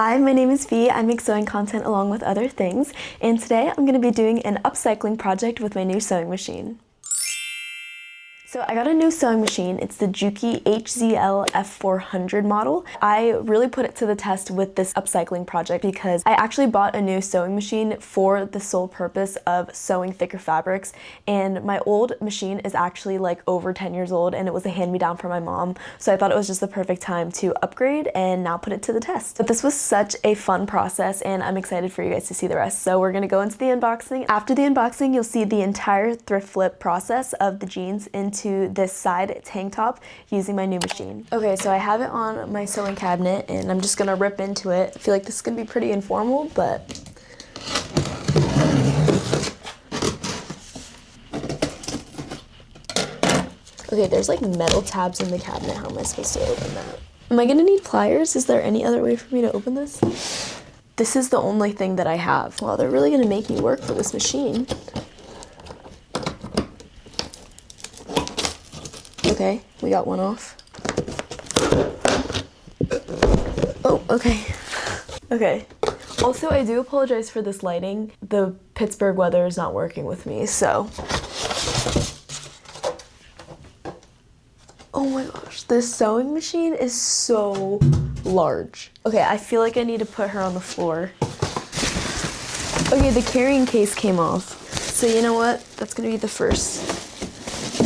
Hi, my name is V. I make sewing content along with other things, and today I'm going to be doing an upcycling project with my new sewing machine. So I got a new sewing machine. It's the Juki HZL-F400 model. I really put it to the test with this upcycling project because I actually bought a new sewing machine for the sole purpose of sewing thicker fabrics, and my old machine is actually like over 10 years old and it was a hand-me-down from my mom, so I thought it was just the perfect time to upgrade and now put it to the test. But this was such a fun process and I'm excited for you guys to see the rest. So we're gonna go into the unboxing. After the unboxing, you'll see the entire thrift flip process of the jeans into this side tank top using my new machine. Okay, so I have it on my sewing cabinet and I'm just gonna rip into it. I feel like this is gonna be pretty informal, but okay, there's like metal tabs in the cabinet. How am I supposed to open that? Am I gonna need pliers? Is there any other way for me to open this? This is the only thing that I have. Wow, they're really gonna make me work for this machine. Okay, we got one off. Oh, okay. Okay. Also, I do apologize for this lighting. The Pittsburgh weather is not working with me, so. Oh my gosh, this sewing machine is so large. Okay, I feel like I need to put her on the floor. Okay, the carrying case came off. So you know what? That's gonna be the first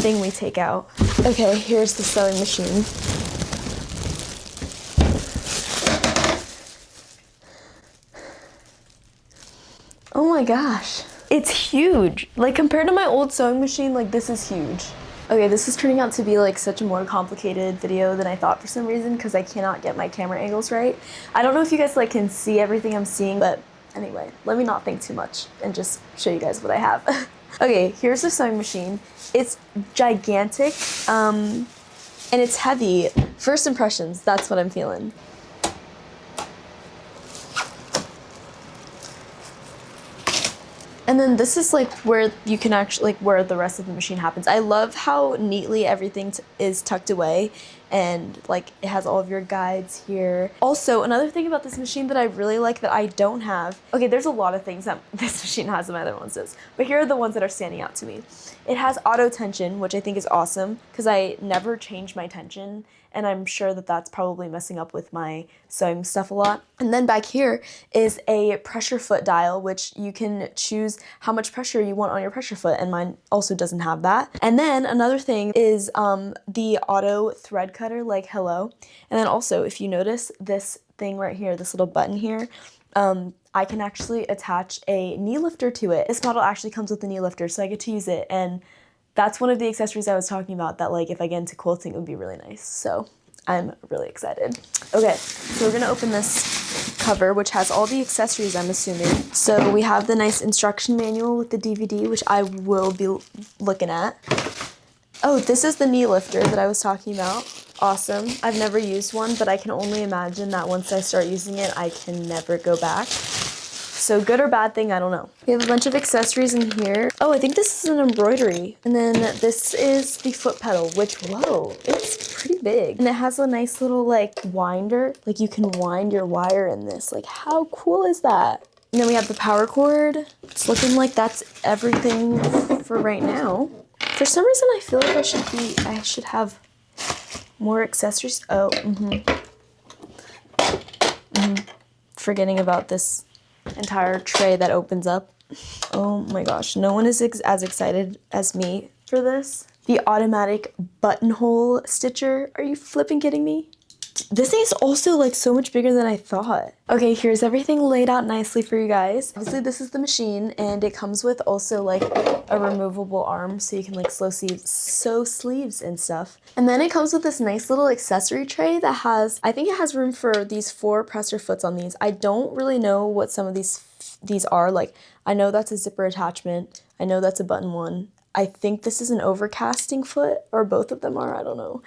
thing we take out. Okay, here's the sewing machine. Oh my gosh. It's huge. Like compared to my old sewing machine, like this is huge. Okay, this is turning out to be like such a more complicated video than I thought for some reason because I cannot get my camera angles right. I don't know if you guys like can see everything I'm seeing, but anyway, let me not think too much and just show you guys what I have. Okay, here's the sewing machine. It's gigantic, and it's heavy. First impressions, that's what I'm feeling. And then this is like where you can actually, like where the rest of the machine happens. I love how neatly everything is tucked away and like it has all of your guides here. Also, another thing about this machine that I really like that I don't have, okay, there's a lot of things that this machine has and my other ones does, but here are the ones that are standing out to me. It has auto tension, which I think is awesome because I never change my tension and I'm sure that that's probably messing up with my sewing stuff a lot. And then back here is a pressure foot dial, which you can choose how much pressure you want on your pressure foot, and mine also doesn't have that. And then another thing is the auto thread cutter, like hello. And then also, if you notice this thing right here, this little button here, I can actually attach a knee lifter to it. This model actually comes with a knee lifter, so I get to use it, and that's one of the accessories I was talking about that like if I get into quilting it would be really nice. So I'm really excited. Okay, so we're gonna open this cover, which has all the accessories, I'm assuming. So we have the nice instruction manual with the DVD, which I will be looking at. Oh, this is the knee lifter that I was talking about. Awesome. I've never used one, but I can only imagine that once I start using it, I can never go back. So good or bad thing, I don't know. We have a bunch of accessories in here. Oh, I think this is an embroidery. And then this is the foot pedal, which, whoa, it's pretty big. And it has a nice little like winder. Like you can wind your wire in this. Like how cool is that? And then we have the power cord. It's looking like that's everything for right now. For some reason, I feel like I should have more accessories. Oh, forgetting about this entire tray that opens up. Oh my gosh, no one is as excited as me for this. The automatic buttonhole stitcher. Are you flipping kidding me? This thing is also like so much bigger than I thought. Okay, here's everything laid out nicely for you guys. Obviously this is the machine and it comes with also like a removable arm so you can like sew sleeves and stuff. And then it comes with this nice little accessory tray that has, I think it has room for these 4 presser foots on these. I don't really know what some of these are. Like I know that's a zipper attachment. I know that's a button one. I think this is an overcasting foot, or both of them are, I don't know.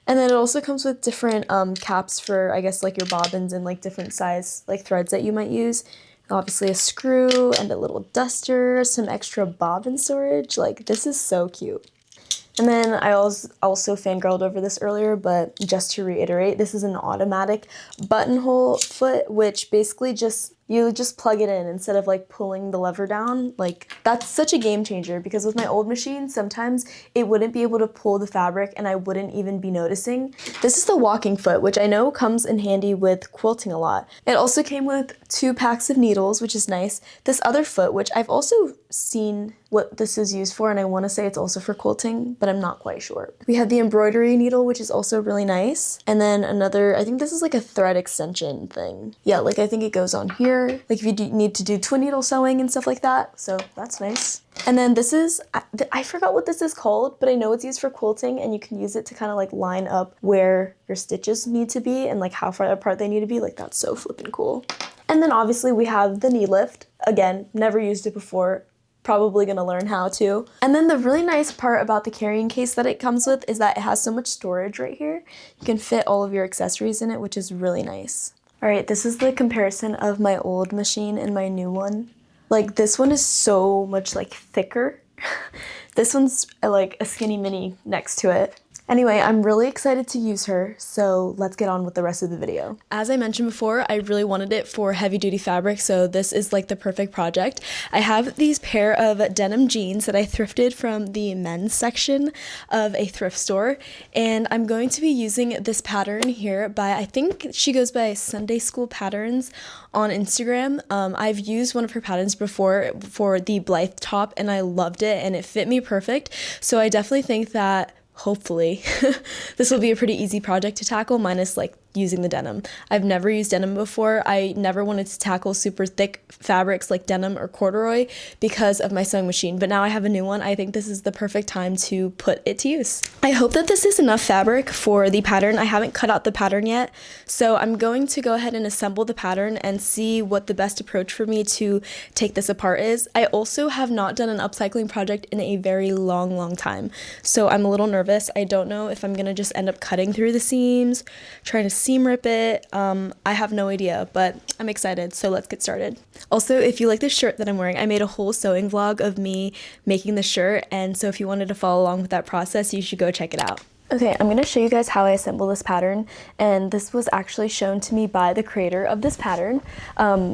And then it also comes with different caps for, I guess, like your bobbins and like different size like threads that you might use. Obviously a screw and a little duster, some extra bobbin storage. Like this is so cute. And then I also fangirled over this earlier, but just to reiterate, this is an automatic buttonhole foot, which basically you just plug it in instead of like pulling the lever down. Like, that's such a game changer, because with my old machine, sometimes it wouldn't be able to pull the fabric and I wouldn't even be noticing. This is the walking foot, which I know comes in handy with quilting a lot. It also came with 2 packs of needles, which is nice. This other foot, which I've also seen what this is used for, and I want to say it's also for quilting, but I'm not quite sure. We have the embroidery needle, which is also really nice. And then another, I think this is like a thread extension thing. Yeah, like I think it goes on here, like if you need to do twin needle sewing and stuff like that, so that's nice. And then this is, I forgot what this is called, but I know it's used for quilting, and you can use it to kind of like line up where your stitches need to be and like how far apart they need to be. Like, that's so flippin' cool. And then obviously we have the knee lift. Again, never used it before, probably gonna learn how to. And then the really nice part about the carrying case that it comes with is that it has so much storage right here. You can fit all of your accessories in it, which is really nice. All right, this is the comparison of my old machine and my new one. Like, this one is so much like thicker. This one's like a skinny mini next to it. Anyway, I'm really excited to use her, so let's get on with the rest of the video. As I mentioned before, I really wanted it for heavy duty fabric, so this is like the perfect project. I have these pair of denim jeans that I thrifted from the men's section of a thrift store, and I'm going to be using this pattern here by, I think she goes by Sunday School Patterns on Instagram. I've used one of her patterns before for the Blythe top, and I loved it, and it fit me perfect, so I definitely think that hopefully this will be a pretty easy project to tackle, minus like using the denim. I've never used denim before. I never wanted to tackle super thick fabrics like denim or corduroy because of my sewing machine, but now I have a new one. I think this is the perfect time to put it to use. I hope that this is enough fabric for the pattern. I haven't cut out the pattern yet, so I'm going to go ahead and assemble the pattern and see what the best approach for me to take this apart is. I also have not done an upcycling project in a very long time, so I'm a little nervous. I don't know if I'm gonna just end up cutting through the seams, trying to seam rip it. I have no idea, but I'm excited, so let's get started. Also, if you like this shirt that I'm wearing, I made a whole sewing vlog of me making the shirt, and so if you wanted to follow along with that process, you should go check it out. Okay, I'm gonna show you guys how I assemble this pattern, and this was actually shown to me by the creator of this pattern.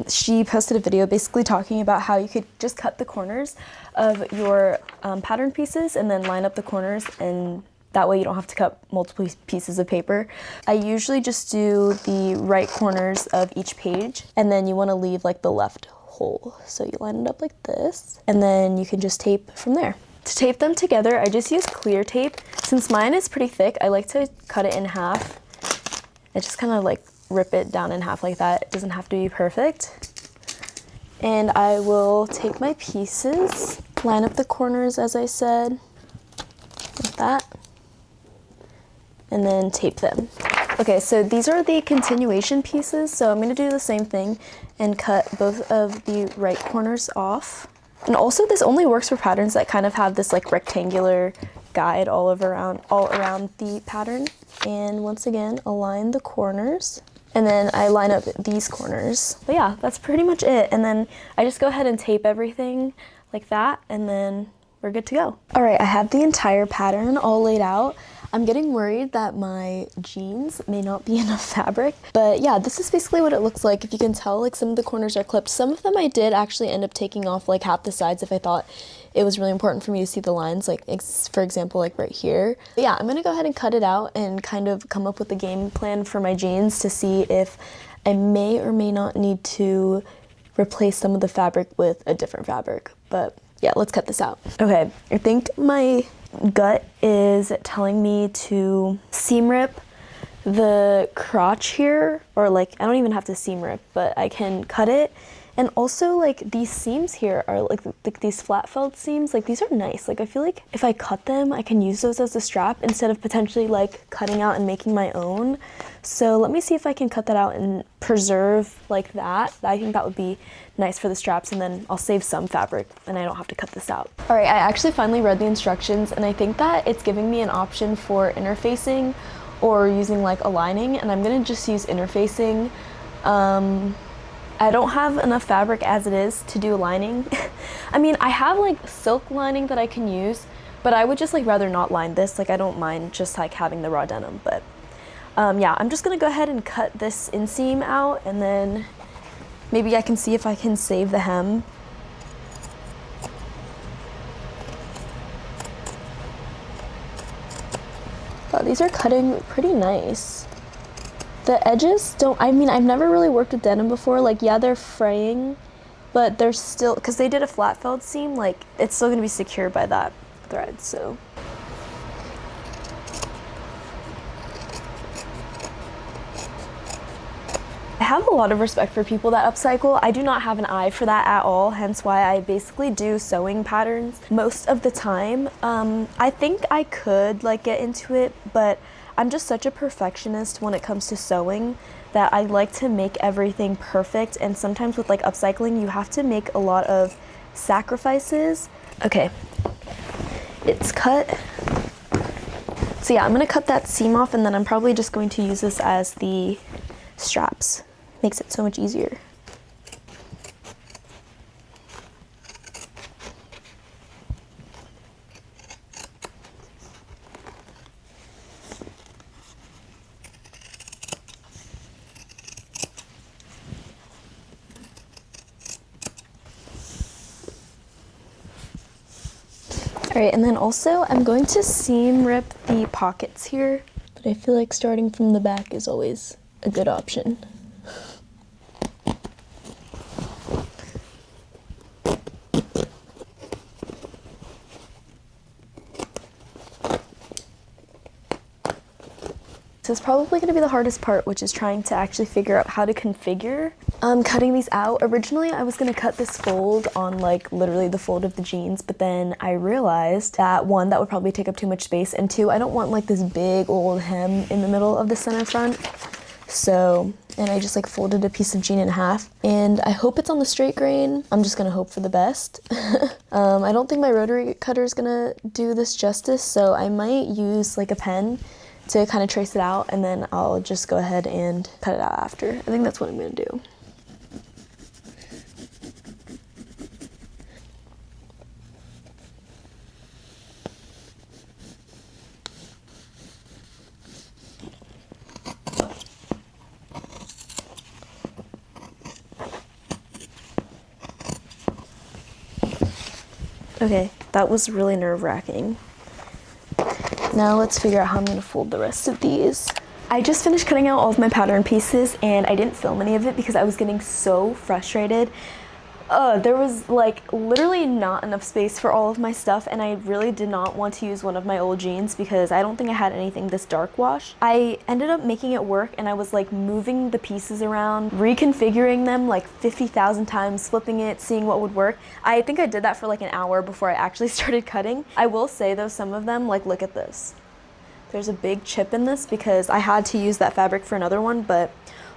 She posted a video basically talking about how you could just cut the corners of your pattern pieces and then line up the corners, and that way you don't have to cut multiple pieces of paper. I usually just do the right corners of each page, and then you want to leave like the left hole. So you line it up like this, and then you can just tape from there. To tape them together, I just use clear tape. Since mine is pretty thick, I like to cut it in half. I just kind of like rip it down in half like that. It doesn't have to be perfect. And I will take my pieces, line up the corners as I said, like that, and then tape them. Okay, so these are the continuation pieces, so I'm gonna do the same thing and cut both of the right corners off. And also, this only works for patterns that kind of have this like rectangular guide all around the pattern. And once again, align the corners, and then I line up these corners. But yeah, that's pretty much it. And then I just go ahead and tape everything like that, and then we're good to go. All right, I have the entire pattern all laid out. I'm getting worried that my jeans may not be enough fabric, but yeah, this is basically what it looks like. If you can tell, like some of the corners are clipped. Some of them I did actually end up taking off like half the sides if I thought it was really important for me to see the lines, like for example, like right here. But yeah, I'm gonna go ahead and cut it out and kind of come up with a game plan for my jeans to see if I may or may not need to replace some of the fabric with a different fabric. But yeah, let's cut this out. Okay, I think my gut is telling me to seam rip the crotch here, or like I don't even have to seam rip, but I can cut it. And also, like, these seams here are like these flat felt seams, like these are nice. Like I feel like if I cut them, I can use those as a strap instead of potentially like cutting out and making my own. So let me see if I can cut that out and preserve like that. I think that would be nice for the straps, and then I'll save some fabric and I don't have to cut this out. All right, I actually finally read the instructions, and I think that it's giving me an option for interfacing or using like a lining, and I'm gonna just use interfacing. I don't have enough fabric as it is to do a lining. I mean, I have like silk lining that I can use, But I would just like rather not line this. Like I don't mind just like having the raw denim, but yeah, I'm just gonna go ahead and cut this inseam out, and then maybe I can see if I can save the hem. Wow, these are cutting pretty nice. The edges don't, I mean, I've never really worked with denim before. Like, yeah, they're fraying, but they're still, because they did a flat felled seam, like, it's still gonna be secured by that thread, so. I have a lot of respect for people that upcycle. I do not have an eye for that at all, hence why I basically do sewing patterns most of the time. I think I could like get into it, but I'm just such a perfectionist when it comes to sewing that I like to make everything perfect, and sometimes with like upcycling you have to make a lot of sacrifices. Okay, it's cut. So yeah, I'm gonna cut that seam off, and then I'm probably just going to use this as the straps. Makes it so much easier. All right, and then also I'm going to seam rip the pockets here, but I feel like starting from the back is always a good option. This is probably going to be the hardest part, which is trying to actually figure out how to configure cutting these out. Originally, I was going to cut this fold on like literally the fold of the jeans, but then I realized that one, that would probably take up too much space, and two, I don't want like this big old hem in the middle of the center front. So, and I just like folded a piece of jean in half, and I hope it's on the straight grain. I'm just gonna hope for the best. I don't think my rotary cutter is gonna do this justice, so I might use like a pen to kind of trace it out, and then I'll just go ahead and cut it out after. I think that's what I'm gonna do. Okay, that was really nerve-wracking. Now let's figure out how I'm gonna fold the rest of these. I just finished cutting out all of my pattern pieces, and I didn't film any of it because I was getting so frustrated. There was like literally not enough space for all of my stuff, and I really did not want to use one of my old jeans because I don't think I had anything this dark wash. I ended up making it work, and I was like moving the pieces around, reconfiguring them like 50,000 times, flipping it, seeing what would work. I think I did that for like an hour before I actually started cutting. I will say though, some of them, like look at this. There's a big chip in this because I had to use that fabric for another one, but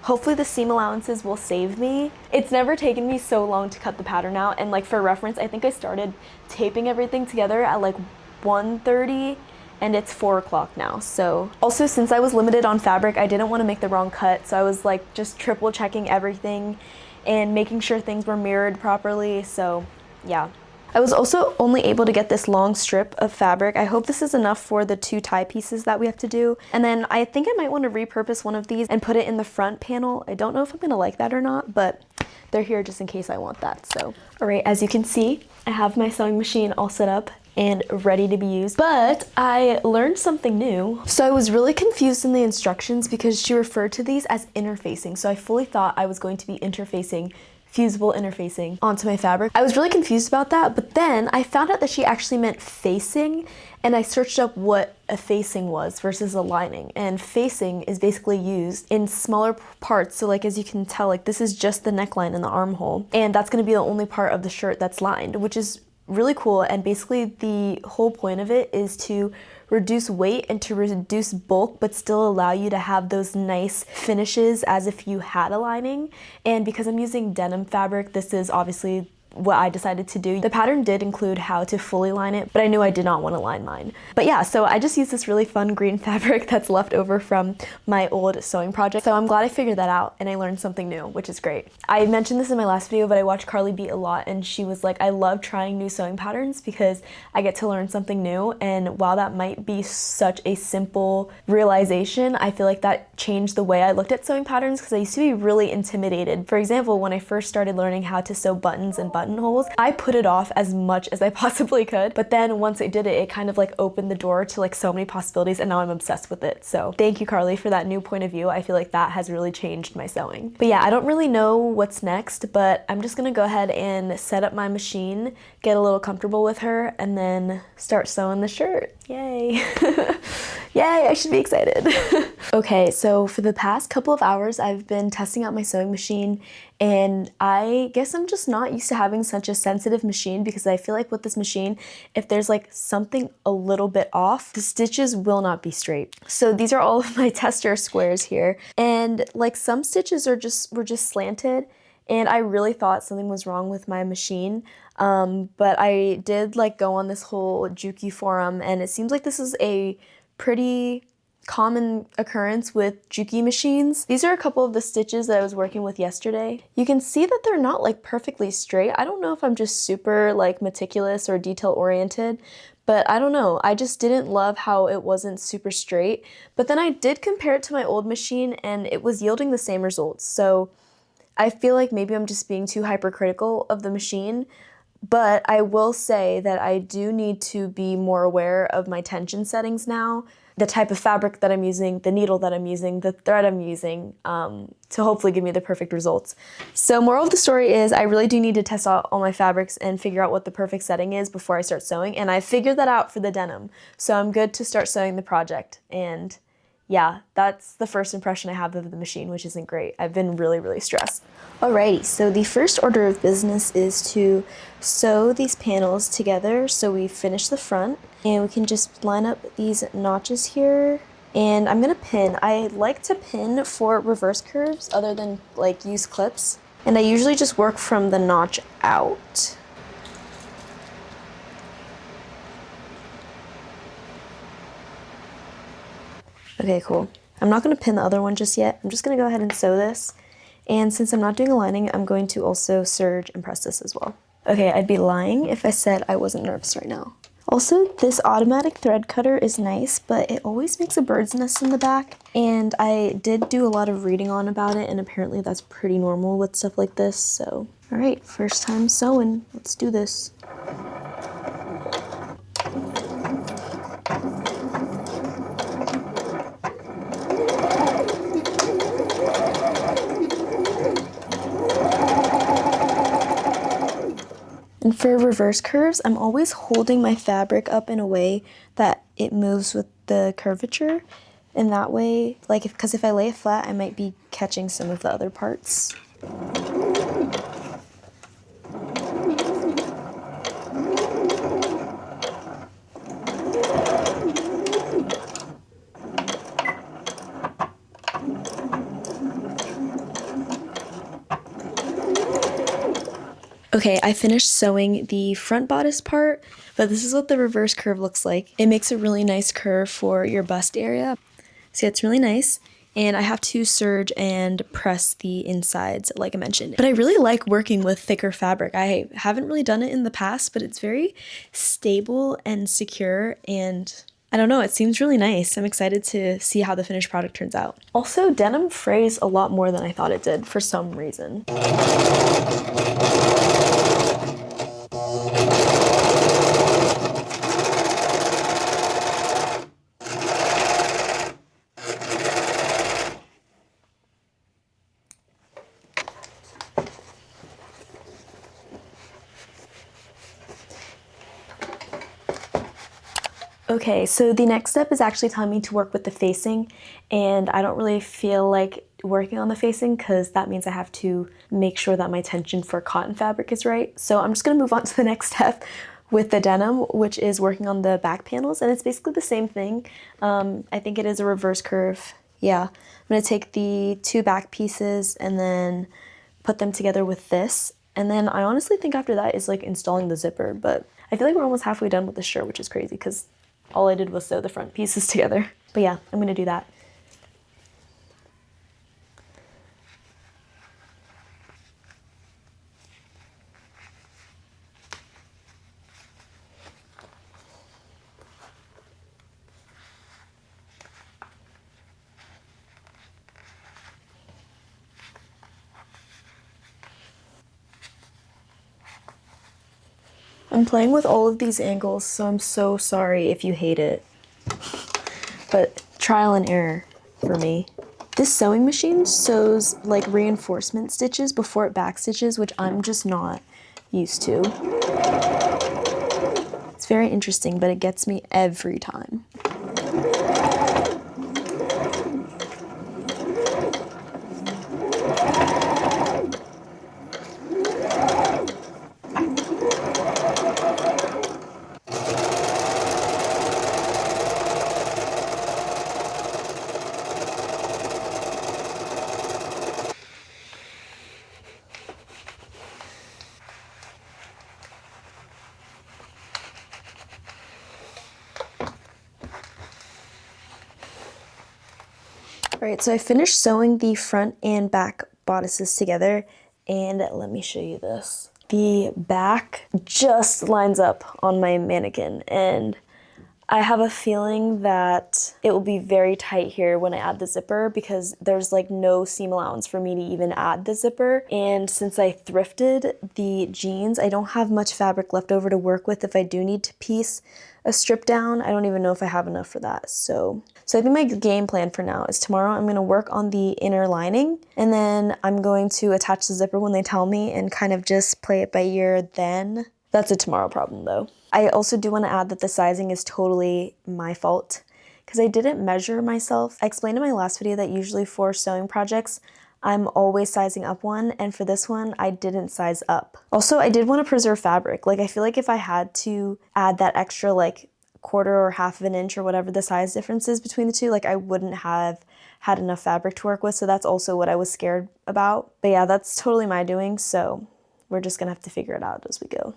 hopefully the seam allowances will save me. It's never taken me so long to cut the pattern out, and like for reference, I think I started taping everything together at like 1:30, and it's 4 o'clock now. So also, since I was limited on fabric, I didn't want to make the wrong cut, so I was like just triple checking everything and making sure things were mirrored properly. So yeah. I was also only able to get this long strip of fabric. I hope this is enough for the 2 tie pieces that we have to do. And then I think I might want to repurpose one of these and put it in the front panel. I don't know if I'm gonna like that or not, but they're here just in case I want that. So, all right, as you can see, I have my sewing machine all set up and ready to be used, but I learned something new. So I was really confused in the instructions because she referred to these as interfacing. So I fully thought I was going to be interfacing fusible interfacing onto my fabric. I was really confused about that, but then I found out that she actually meant facing, and I searched up what a facing was versus a lining. And facing is basically used in smaller parts. So like as you can tell, like this is just the neckline and the armhole, and that's gonna be the only part of the shirt that's lined, which is really cool. And basically the whole point of it is to reduce weight and to reduce bulk, but still allow you to have those nice finishes as if you had a lining. And because I'm using denim fabric, this is obviously what I decided to do. The pattern did include how to fully line it, but I knew I did not want to line mine. But yeah, so I just used this really fun green fabric that's left over from my old sewing project. So I'm glad I figured that out and I learned something new, which is great. I mentioned this in my last video, but I watch Carly Beat a lot, and she was like, I love trying new sewing patterns because I get to learn something new. And while that might be such a simple realization, I feel like that changed the way I looked at sewing patterns, because I used to be really intimidated. For example, when I first started learning how to sew buttons and buttonholes, I put it off as much as I possibly could. But then once I did it, it kind of like opened the door to like so many possibilities, and now I'm obsessed with it. So thank you, Carly, for that new point of view. I feel like that has really changed my sewing. But yeah, I don't really know what's next, but I'm just gonna go ahead and set up my machine, get a little comfortable with her, and then start sewing the shirt. Yay. Yay, I should be excited. Okay, so for the past couple of hours, I've been testing out my sewing machine, and I guess I'm just not used to having such a sensitive machine, because I feel like with this machine, if there's like something a little bit off, the stitches will not be straight. So these are all of my tester squares here, and like some stitches were just slanted, and I really thought something was wrong with my machine. But I did like go on this whole Juki forum, and it seems like this is a pretty common occurrence with Juki machines. These are a couple of the stitches that I was working with yesterday. You can see that they're not like perfectly straight. I don't know if I'm just super like meticulous or detail oriented, but I don't know. I just didn't love how it wasn't super straight. But then I did compare it to my old machine, and it was yielding the same results. So I feel like maybe I'm just being too hypercritical of the machine. But I will say that I do need to be more aware of my tension settings now, the type of fabric that I'm using, the needle that I'm using, the thread I'm using, to hopefully give me the perfect results. So moral of the story is I really do need to test out all my fabrics and figure out what the perfect setting is before I start sewing. And I figured that out for the denim. So I'm good to start sewing the project. And yeah, that's the first impression I have of the machine, which isn't great. I've been really, really stressed. Alrighty, so the first order of business is to sew these panels together so we finish the front. And we can just line up these notches here. And I'm gonna pin. I like to pin for reverse curves other than like use clips. And I usually just work from the notch out. Okay, cool. I'm not gonna pin the other one just yet. I'm just gonna go ahead and sew this. And since I'm not doing a lining, I'm going to also serge and press this as well. Okay, I'd be lying if I said I wasn't nervous right now. Also, this automatic thread cutter is nice, but it always makes a bird's nest in the back. And I did do a lot of reading on about it, and apparently that's pretty normal with stuff like this, so. All right, first time sewing, let's do this. And for reverse curves, I'm always holding my fabric up in a way that it moves with the curvature. And that way, like, because if I lay it flat, I might be catching some of the other parts. Okay, I finished sewing the front bodice part, but this is what the reverse curve looks like. It makes a really nice curve for your bust area. See, it's really nice. And I have to serge and press the insides, like I mentioned. But I really like working with thicker fabric. I haven't really done it in the past, but it's very stable and secure, and I don't know, it seems really nice. I'm excited to see how the finished product turns out. Also, denim frays a lot more than I thought it did for some reason. Okay, so the next step is actually telling me to work with the facing, and I don't really feel like working on the facing because that means I have to make sure that my tension for cotton fabric is right. So I'm just gonna move on to the next step with the denim, which is working on the back panels, and it's basically the same thing. I think it is a reverse curve. Yeah, I'm gonna take the two back pieces and then put them together with this, And then I honestly think after that is like installing the zipper, but I feel like we're almost halfway done with the shirt, which is crazy because all I did was sew the front pieces together. But yeah, I'm gonna do that. I'm playing with all of these angles, so I'm so sorry if you hate it. But trial and error for me. This sewing machine sews like reinforcement stitches before it back stitches, which I'm just not used to. It's very interesting, but it gets me every time. Alright, so I finished sewing the front and back bodices together, and let me show you this. The back just lines up on my mannequin, and I have a feeling that it will be very tight here when I add the zipper because there's like no seam allowance for me to even add the zipper. And since I thrifted the jeans, I don't have much fabric left over to work with if I do need to piece a strip down. I don't even know if I have enough for that. So I think my game plan for now is tomorrow I'm gonna work on the inner lining, and then I'm going to attach the zipper when they tell me and kind of just play it by ear then. That's a tomorrow problem though. I also do want to add that the sizing is totally my fault because I didn't measure myself. I explained in my last video that usually for sewing projects, I'm always sizing up one, and for this one, I didn't size up. Also, I did want to preserve fabric. Like, I feel like if I had to add that extra like quarter or half of an inch or whatever the size difference is between the two, like I wouldn't have had enough fabric to work with, so that's also what I was scared about. But yeah, that's totally my doing, so we're just gonna have to figure it out as we go.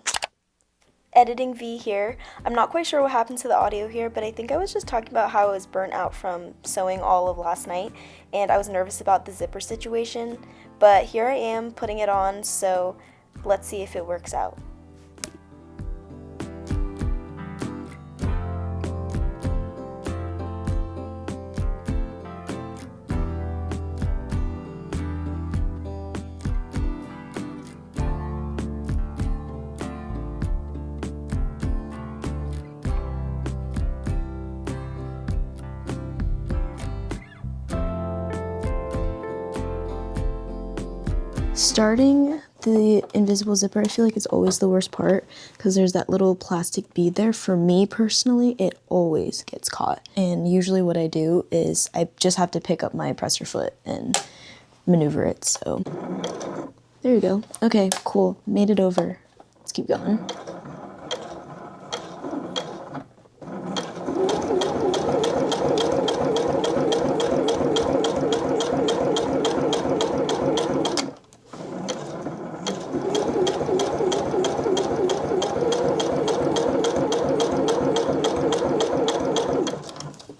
Editing V here. I'm not quite sure what happened to the audio here, but I think I was just talking about how I was burnt out from sewing all of last night, and I was nervous about the zipper situation, but here I am putting it on, so let's see if it works out. Starting the invisible zipper, I feel like it's always the worst part because there's that little plastic bead there. For me personally, it always gets caught. And usually what I do is I just have to pick up my presser foot and maneuver it. So there you go. Okay, cool. Made it over. Let's keep going.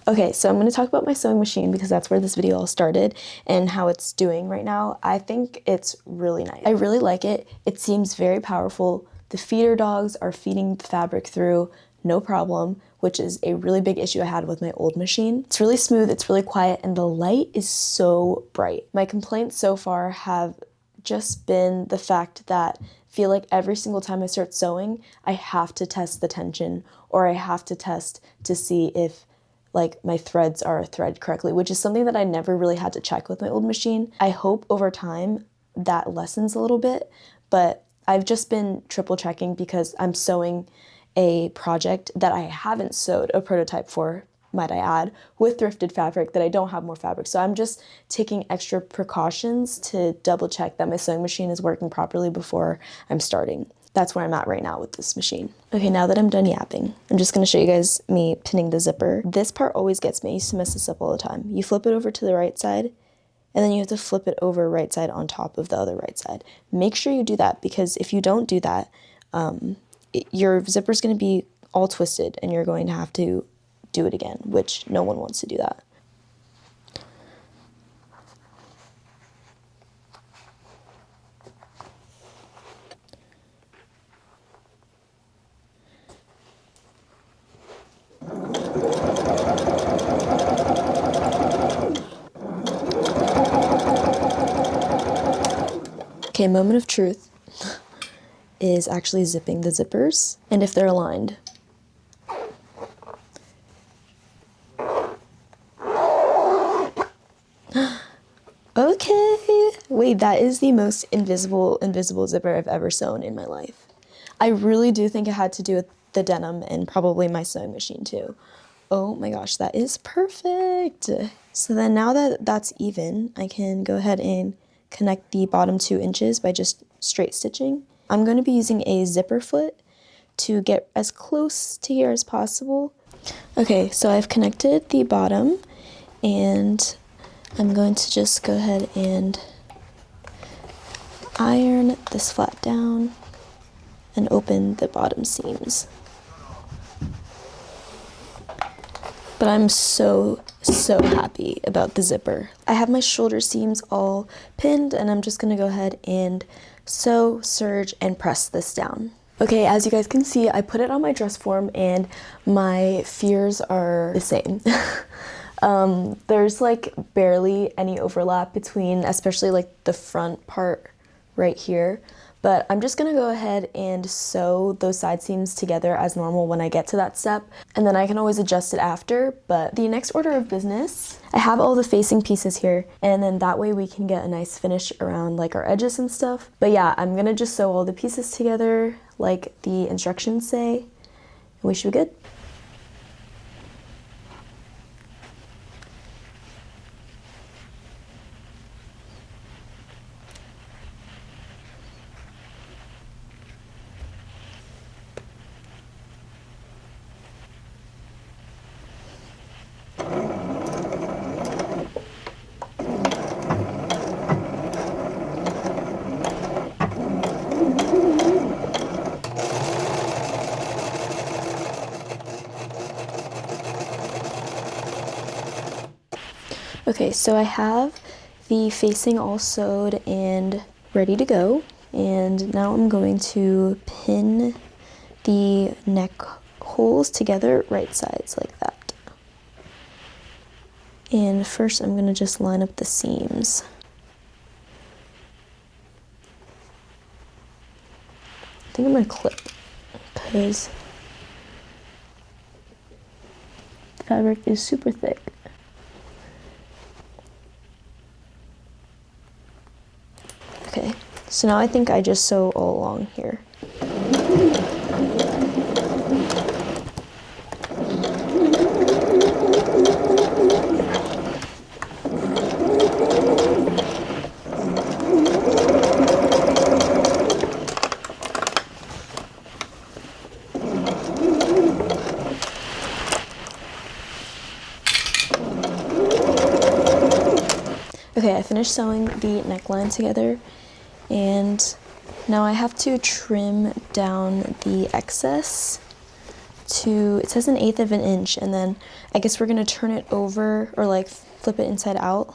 Okay, so I'm going to talk about my sewing machine because that's where this video all started and how it's doing right now. I think it's really nice. I really like it. It seems very powerful. The feeder dogs are feeding the fabric through, no problem, which is a really big issue I had with my old machine. It's really smooth, it's really quiet, and the light is so bright. My complaints so far have just been the fact that I feel like every single time I start sewing, I have to test the tension, or I have to test to see if like my threads are thread correctly, which is something that I never really had to check with my old machine. I hope over time that lessens a little bit, but I've just been triple checking because I'm sewing a project that I haven't sewed a prototype for, might I add, with thrifted fabric that I don't have more fabric. So I'm just taking extra precautions to double check that my sewing machine is working properly before I'm starting. That's where I'm at right now with this machine. Okay, now that I'm done yapping, I'm just gonna show you guys me pinning the zipper. This part always gets me. I used to mess this up all the time. You flip it over to the right side, and then you have to flip it over right side on top of the other right side. Make sure you do that, because if you don't do that, your zipper is going to be all twisted and you're going to have to do it again, which no one wants to do that. Okay, moment of truth is actually zipping the zippers, and if they're aligned. Okay, wait, that is the most invisible zipper I've ever sewn in my life. I really do think it had to do with the denim and probably my sewing machine too. Oh my gosh, that is perfect. So then now that that's even, I can go ahead and connect the bottom 2 inches by just straight stitching. I'm going to be using a zipper foot to get as close to here as possible. Okay, so I've connected the bottom, and I'm going to just go ahead and iron this flat down and open the bottom seams. But I'm so happy about the zipper. I have my shoulder seams all pinned, and I'm just gonna go ahead and sew, serge, and press this down. Okay, as you guys can see, I put it on my dress form and my fears are the same. There's like barely any overlap between, especially like the front part right here. But I'm just gonna go ahead and sew those side seams together as normal when I get to that step, and then I can always adjust it after. But the next order of business, I have all the facing pieces here, and then that way we can get a nice finish around like our edges and stuff. But yeah, I'm gonna just sew all the pieces together like the instructions say, and we should be good. Okay, so I have the facing all sewed and ready to go. And now I'm going to pin the neck holes together right sides like that. And first I'm going to just line up the seams. I think I'm going to clip because the fabric is super thick. Okay, so now I think I just sew all along here. Okay, I finished sewing the neckline together, and now I have to trim down the excess to, it says 1/8 of an inch, and then I guess we're gonna turn it over or like flip it inside out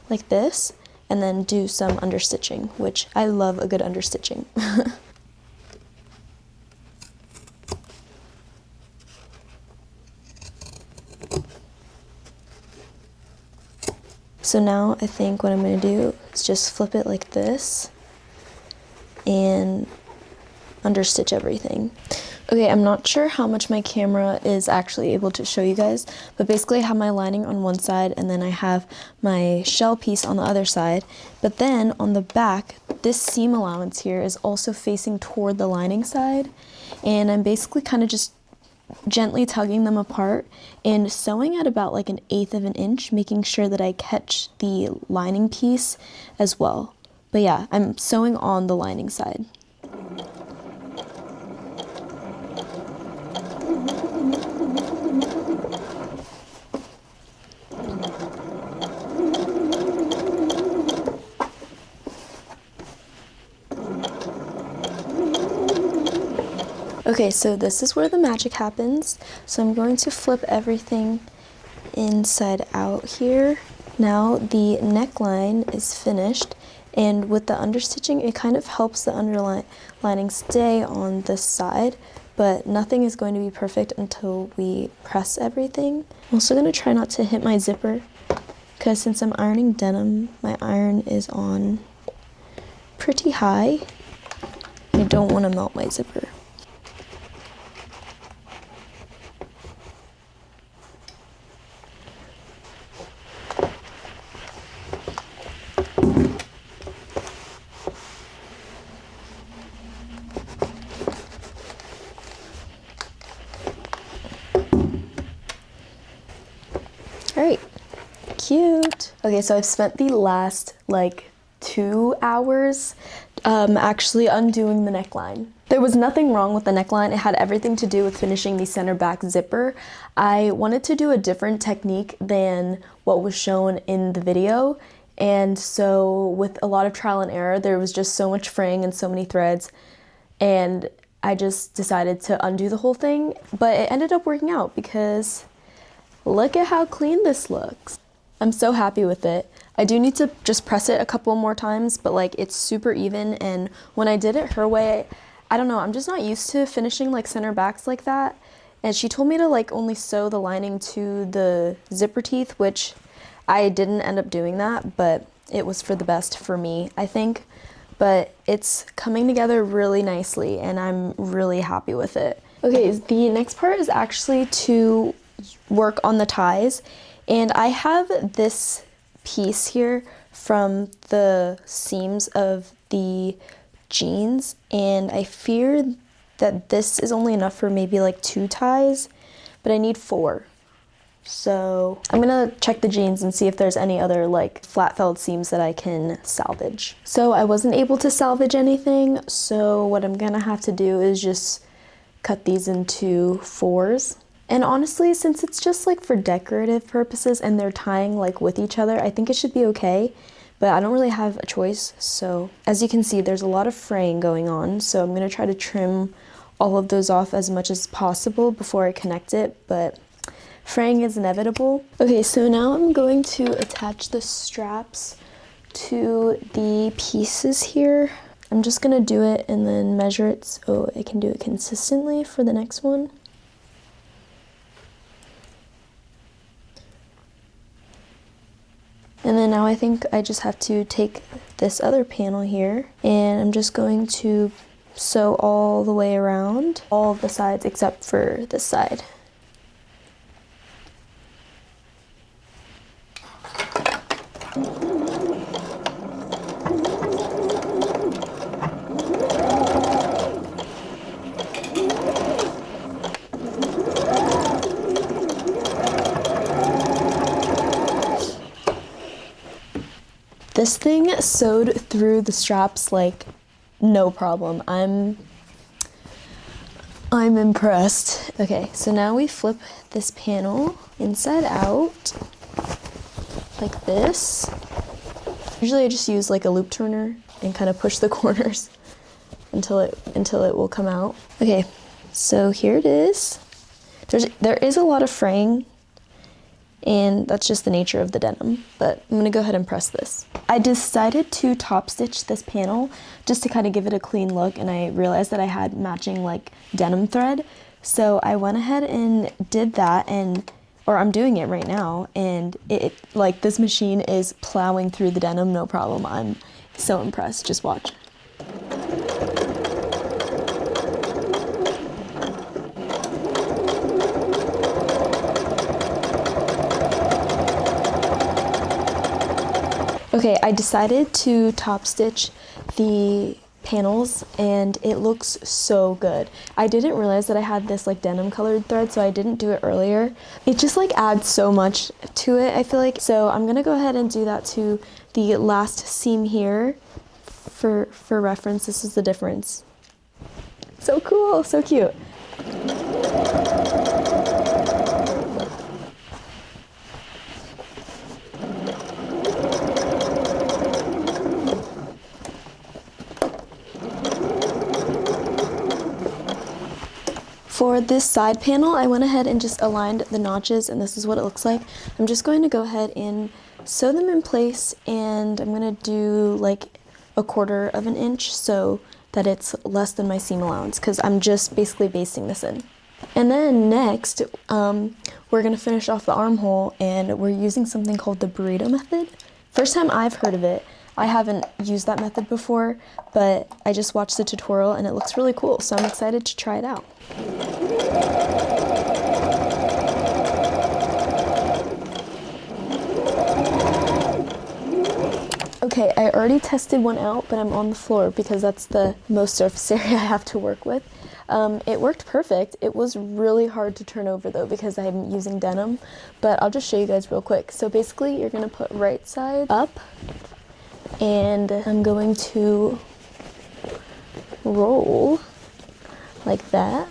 like this, and then do some understitching, which I love a good understitching. So now I think what I'm going to do is just flip it like this and understitch everything. Okay, I'm not sure how much my camera is actually able to show you guys, but basically I have my lining on one side and then I have my shell piece on the other side. But then on the back, this seam allowance here is also facing toward the lining side, and I'm basically kind of just gently tugging them apart and sewing at about like 1/8 of an inch, making sure that I catch the lining piece as well. But yeah, I'm sewing on the lining side. Okay, so this is where the magic happens. So I'm going to flip everything inside out here. Now the neckline is finished, and with the understitching, it kind of helps the underlining stay on this side, but nothing is going to be perfect until we press everything. I'm also going to try not to hit my zipper, because since I'm ironing denim, my iron is on pretty high. I don't want to melt my zipper. All right, cute. Okay, so I've spent the last like 2 hours actually undoing the neckline. There was nothing wrong with the neckline. It had everything to do with finishing the center back zipper. I wanted to do a different technique than what was shown in the video. And so with a lot of trial and error, there was just so much fraying and so many threads. And I just decided to undo the whole thing. But it ended up working out because look at how clean this looks. I'm so happy with it. I do need to just press it a couple more times, but like it's super even, and when I did it her way, I don't know, I'm just not used to finishing like center backs like that. And she told me to like only sew the lining to the zipper teeth, which I didn't end up doing that, but it was for the best for me, I think. But it's coming together really nicely and I'm really happy with it. Okay, the next part is actually to work on the ties, and I have this piece here from the seams of the jeans, and I fear that this is only enough for maybe like 2 ties, but I need 4. So I'm gonna check the jeans and see if there's any other like flat felled seams that I can salvage. So I wasn't able to salvage anything, so what I'm gonna have to do is just cut these into 4s. And honestly, since it's just like for decorative purposes and they're tying like with each other, I think it should be okay, but I don't really have a choice. So as you can see, there's a lot of fraying going on. So I'm gonna try to trim all of those off as much as possible before I connect it, but fraying is inevitable. Okay, so now I'm going to attach the straps to the pieces here. I'm just gonna do it and then measure it so I can do it consistently for the next one. And then now I think I just have to take this other panel here and I'm just going to sew all the way around, all of the sides except for this side. This thing sewed through the straps like no problem. I'm impressed. Okay, so now we flip this panel inside out like this. Usually I just use like a loop turner and kind of push the corners until it will come out. Okay, so here it is. There is a lot of fraying, and that's just the nature of the denim, but I'm gonna go ahead and press this. I decided to top stitch this panel just to kind of give it a clean look, and I realized that I had matching like denim thread. So I went ahead and did that, or I'm doing it right now, and it like this machine is plowing through the denim, no problem. I'm so impressed, just watch. Okay, I decided to top stitch the panels and it looks so good. I didn't realize that I had this like denim colored thread, so I didn't do it earlier. It just like adds so much to it, I feel like. So I'm gonna go ahead and do that to the last seam here. For reference, this is the difference. So cool, so cute. For this side panel, I went ahead and just aligned the notches, and this is what it looks like. I'm just going to go ahead and sew them in place, and I'm going to do like 1/4 of an inch so that it's less than my seam allowance, because I'm just basically basting this in. And then next, we're going to finish off the armhole, and we're using something called the burrito method. First time I've heard of it. I haven't used that method before, but I just watched the tutorial and it looks really cool, so I'm excited to try it out. Okay, I already tested one out, but I'm on the floor because that's the most surface area I have to work with. It worked perfect. It was really hard to turn over though because I'm using denim, but I'll just show you guys real quick. So basically you're gonna put right side up, and I'm going to roll like that.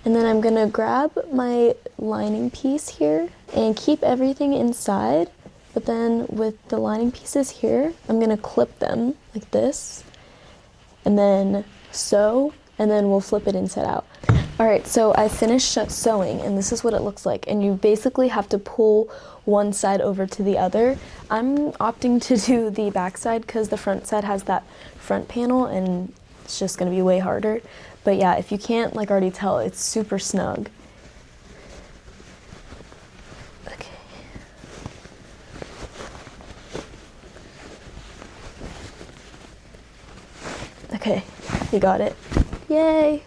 And then I'm gonna grab my lining piece here and keep everything inside, but then with the lining pieces here, I'm gonna clip them like this, and then sew, and then we'll flip it inside out. All right, so I finished sewing, and this is what it looks like, and you basically have to pull one side over to the other. I'm opting to do the back side because the front side has that front panel, and it's just gonna be way harder. But yeah, if you can't like already tell, it's super snug. Okay. Okay, you got it. Yay!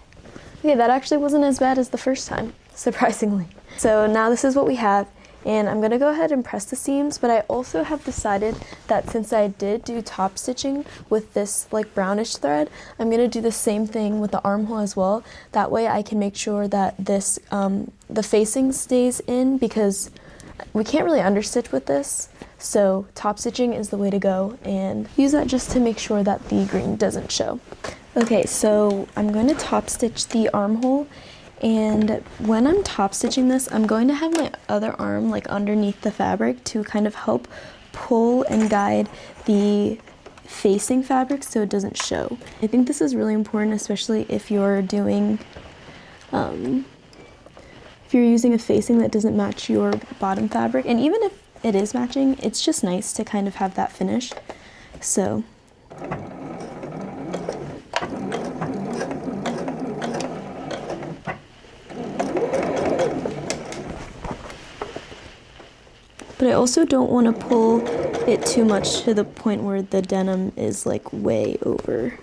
Okay, that actually wasn't as bad as the first time, surprisingly. So now this is what we have, and I'm gonna go ahead and press the seams, but I also have decided that since I did do top stitching with this like brownish thread, I'm gonna do the same thing with the armhole as well. That way I can make sure that this, the facing stays in, because we can't really understitch with this. So top stitching is the way to go, and use that just to make sure that the green doesn't show. Okay, so I'm going to top stitch the armhole, and when I'm top stitching this, I'm going to have my other arm like underneath the fabric to kind of help pull and guide the facing fabric so it doesn't show. I think this is really important, especially if you're doing, if you're using a facing that doesn't match your bottom fabric, and even if it is matching, it's just nice to kind of have that finish. So but I also don't want to pull it too much to the point where the denim is like way over.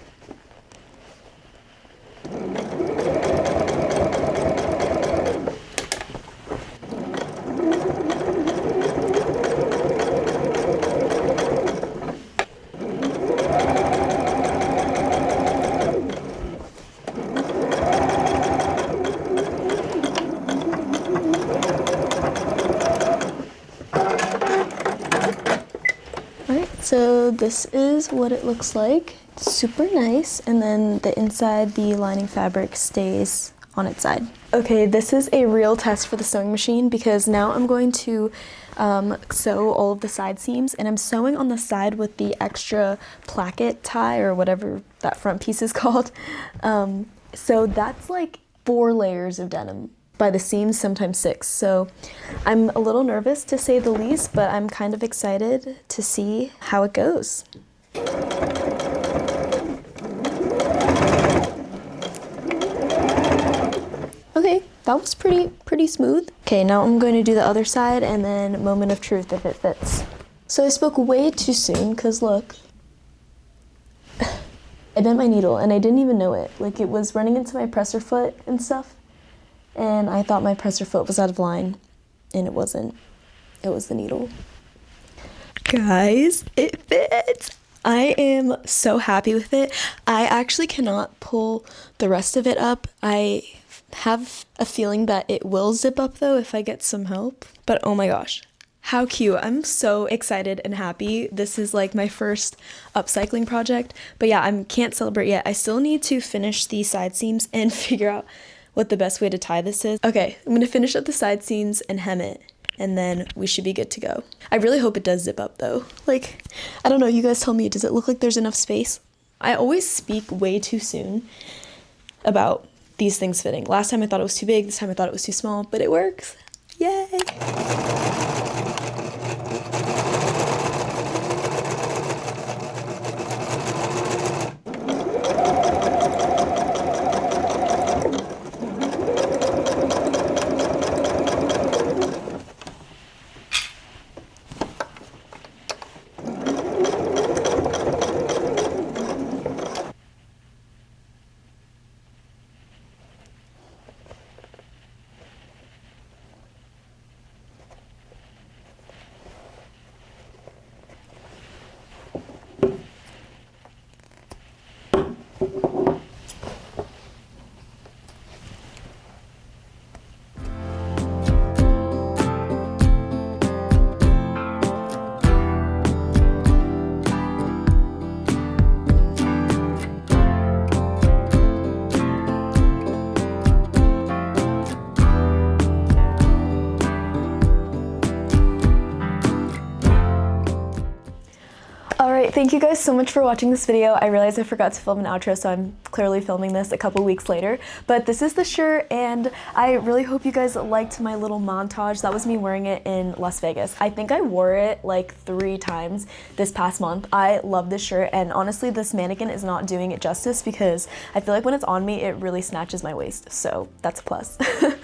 So this is what it looks like. Super nice, and then the inside, the lining fabric stays on its side. Okay, this is a real test for the sewing machine because now I'm going to sew all of the side seams, and I'm sewing on the side with the extra placket tie or whatever that front piece is called. So that's like 4 layers of denim by the seams, sometimes 6. So I'm a little nervous to say the least, but I'm kind of excited to see how it goes. Okay, that was pretty smooth. Okay, now I'm going to do the other side and then moment of truth if it fits. So I spoke way too soon, because look, I bent my needle and I didn't even know it. Like, it was running into my presser foot and stuff, and I thought my presser foot was out of line, and it wasn't. It was the needle. Guys, it fits! I am so happy with it. I actually cannot pull the rest of it up. I have a feeling that it will zip up though if I get some help. But oh my gosh, how cute. I'm so excited and happy. This is like my first upcycling project. But yeah, I can't celebrate yet. I still need to finish the side seams and figure out what the best way to tie this is. Okay, I'm gonna finish up the side seams and hem it, and then we should be good to go. I really hope it does zip up though. Like, I don't know, you guys tell me, does it look like there's enough space? I always speak way too soon about these things fitting. Last time I thought it was too big, this time I thought it was too small, but it works. Yay! Alright, thank you guys so much for watching this video. I realized I forgot to film an outro, so I'm clearly filming this a couple weeks later. But this is the shirt, and I really hope you guys liked my little montage. That was me wearing it in Las Vegas. I think I wore it like 3 times this past month. I love this shirt, and honestly, this mannequin is not doing it justice because I feel like when it's on me, it really snatches my waist, so that's a plus.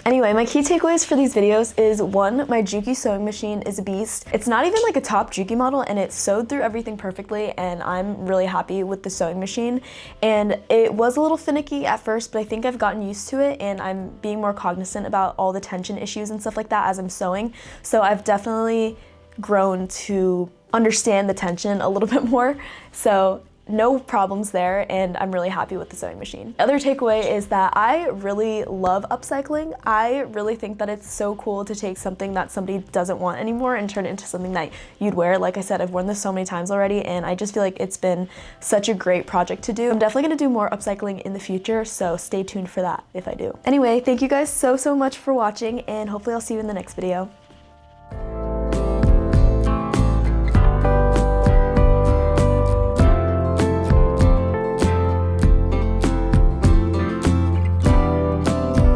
Anyway, my key takeaways for these videos is 1, my Juki sewing machine is a beast. It's not even like a top Juki model, and it sewed through everything perfectly, and I'm really happy with the sewing machine. And it was a little finicky at first, but I think I've gotten used to it, and I'm being more cognizant about all the tension issues and stuff like that as I'm sewing. So I've definitely grown to understand the tension a little bit more. So no problems there, and I'm really happy with the sewing machine. Other takeaway is that I really love upcycling. I really think that it's so cool to take something that somebody doesn't want anymore and turn it into something that you'd wear. Like I said, I've worn this so many times already, and I just feel like it's been such a great project to do. I'm definitely gonna do more upcycling in the future, so stay tuned for that if I do. Anyway, thank you guys so much for watching, and hopefully I'll see you in the next video.